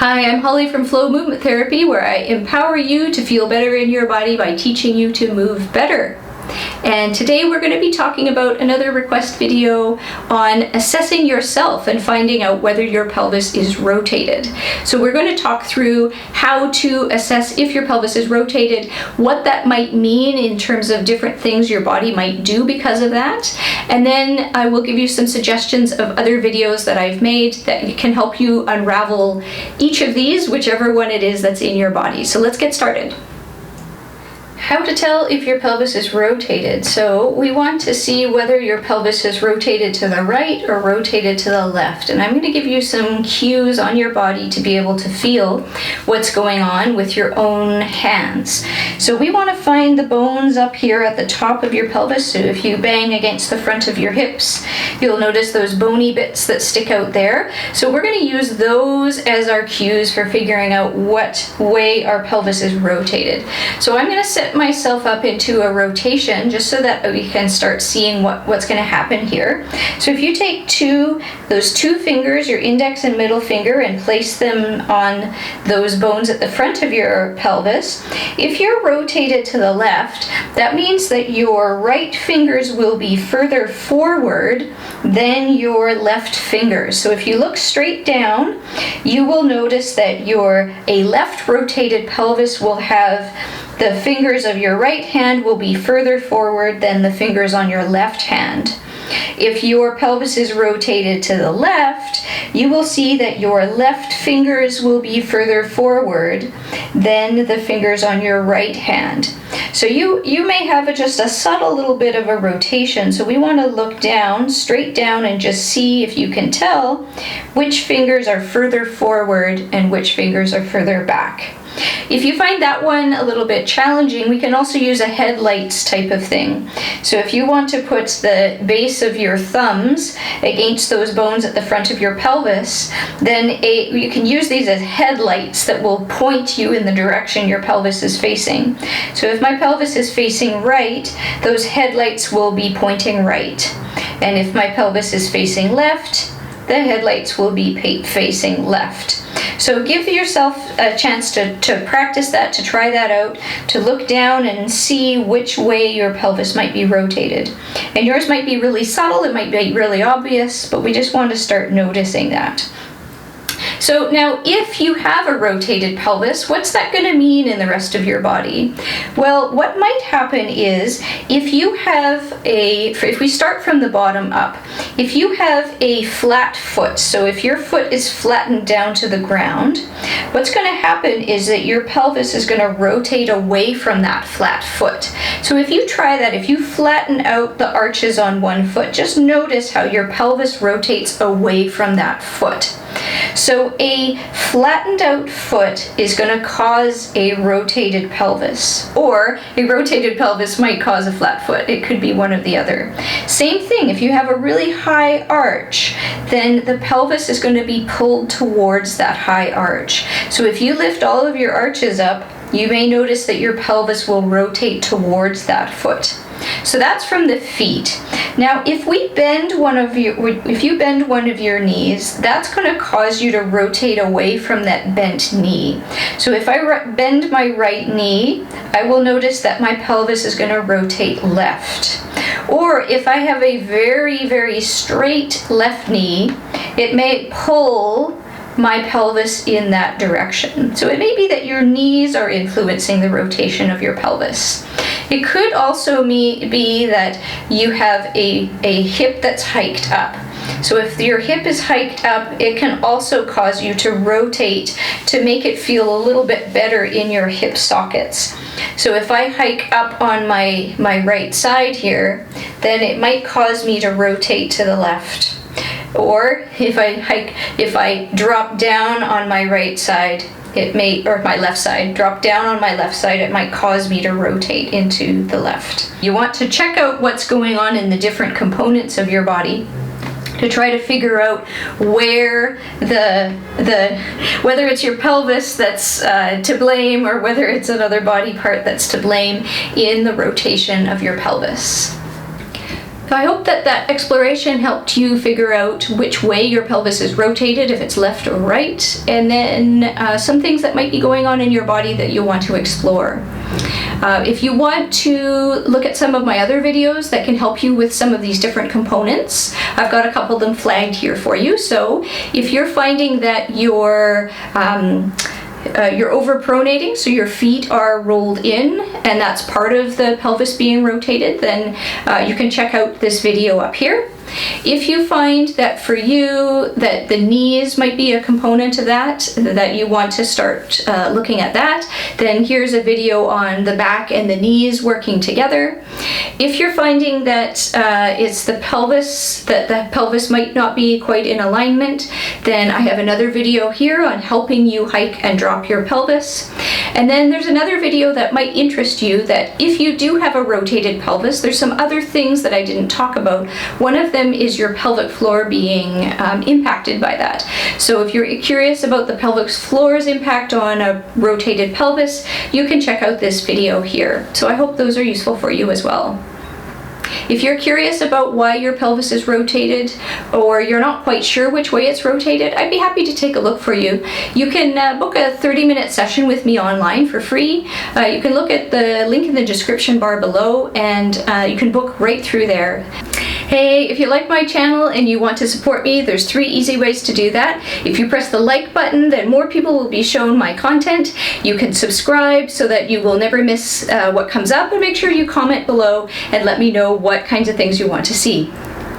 Hi, I'm Holly from Flow Movement Therapy, where I empower you to feel better in your body by teaching you to move better. And today we're going to be talking about another request video on assessing yourself and finding out whether your pelvis is rotated. So we're going to talk through how to assess if your pelvis is rotated, what that might mean in terms of different things your body might do because of that. And then I will give you some suggestions of other videos that I've made that can help you unravel each of these, whichever one it is that's in your body. So let's get started. How to tell if your pelvis is rotated. So we want to see whether your pelvis is rotated to the right or rotated to the left. And I'm going to give you some cues on your body to be able to feel what's going on with your own hands. So we want to find the bones up here at the top of your pelvis. So if you bang against the front of your hips, you'll notice those bony bits that stick out there. So we're going to use those as our cues for figuring out what way our pelvis is rotated. So I'm going to set myself up into a rotation just so that we can start seeing what's going to happen here. So if you take those two fingers, your index and middle finger, and place them on those bones at the front of your pelvis, if you're rotated to the left, that means that your right fingers will be further forward than your left fingers. So if you look straight down, you will notice that a left rotated pelvis will have the fingers of your right hand will be further forward than the fingers on your left hand. If your pelvis is rotated to the left, you will see that your left fingers will be further forward than the fingers on your right hand. So you may have just a subtle little bit of a rotation. So we want to look down, straight down, and just see if you can tell which fingers are further forward and which fingers are further back. If you find that one a little bit challenging, we can also use a headlights type of thing. So if you want to put the base of your thumbs against those bones at the front of your pelvis, then you can use these as headlights that will point you in the direction your pelvis is facing. So if my pelvis is facing right, those headlights will be pointing right. And if my pelvis is facing left, the headlights will be facing left. So give yourself a chance to practice that, to try that out, to look down and see which way your pelvis might be rotated. And yours might be really subtle, it might be really obvious, but we just want to start noticing that. So now, if you have a rotated pelvis, what's that going to mean in the rest of your body? Well, what might happen is if we start from the bottom up, if you have a flat foot, so if your foot is flattened down to the ground, what's going to happen is that your pelvis is going to rotate away from that flat foot. So if you try that, if you flatten out the arches on one foot, just notice how your pelvis rotates away from that foot. So a flattened out foot is going to cause a rotated pelvis, or a rotated pelvis might cause a flat foot. It could be one or the other. Same thing, if you have a really high arch, then the pelvis is going to be pulled towards that high arch. So if you lift all of your arches up, you may notice that your pelvis will rotate towards that foot. So that's from the feet. Now, if you bend one of your knees, that's going to cause you to rotate away from that bent knee. So if I bend my right knee, I will notice that my pelvis is going to rotate left. Or if I have a very, very straight left knee, it may pull my pelvis in that direction. So it may be that your knees are influencing the rotation of your pelvis. It could also be that you have a hip that's hiked up. So if your hip is hiked up, it can also cause you to rotate to make it feel a little bit better in your hip sockets. So if I hike up on my right side here, then it might cause me to rotate to the left. Or if I drop down on my right side, or my left side, drop down on my left side, it might cause me to rotate into the left. You want to check out what's going on in the different components of your body to try to figure out where whether it's your pelvis that's to blame or whether it's another body part that's to blame in the rotation of your pelvis. So I hope that that exploration helped you figure out which way your pelvis is rotated, if it's left or right, and then some things that might be going on in your body that you'll want to explore. If you want to look at some of my other videos that can help you with some of these different components, I've got a couple of them flagged here for you. So if you're finding that you're overpronating, so your feet are rolled in, and that's part of the pelvis being rotated, then you can check out this video up here. If you find that for you that the knees might be a component of that you want to start looking at that, then here's a video on the back and the knees working together. If you're finding that it's the pelvis, that the pelvis might not be quite in alignment, then I have another video here on helping you hike and drop your pelvis. And then there's another video that might interest you, that if you do have a rotated pelvis, there's some other things that I didn't talk about. One of them is your pelvic floor being impacted by that. So if you're curious about the pelvic floor's impact on a rotated pelvis, you can check out this video here. So I hope those are useful for you as well. If you're curious about why your pelvis is rotated, or you're not quite sure which way it's rotated, I'd be happy to take a look for you. You can book a 30-minute session with me online for free. You can look at the link in the description bar below, and you can book right through there. Hey, if you like my channel and you want to support me, there's 3 easy ways to do that. If you press the like button, then more people will be shown my content. You can subscribe so that you will never miss what comes up, and make sure you comment below and let me know what kinds of things you want to see.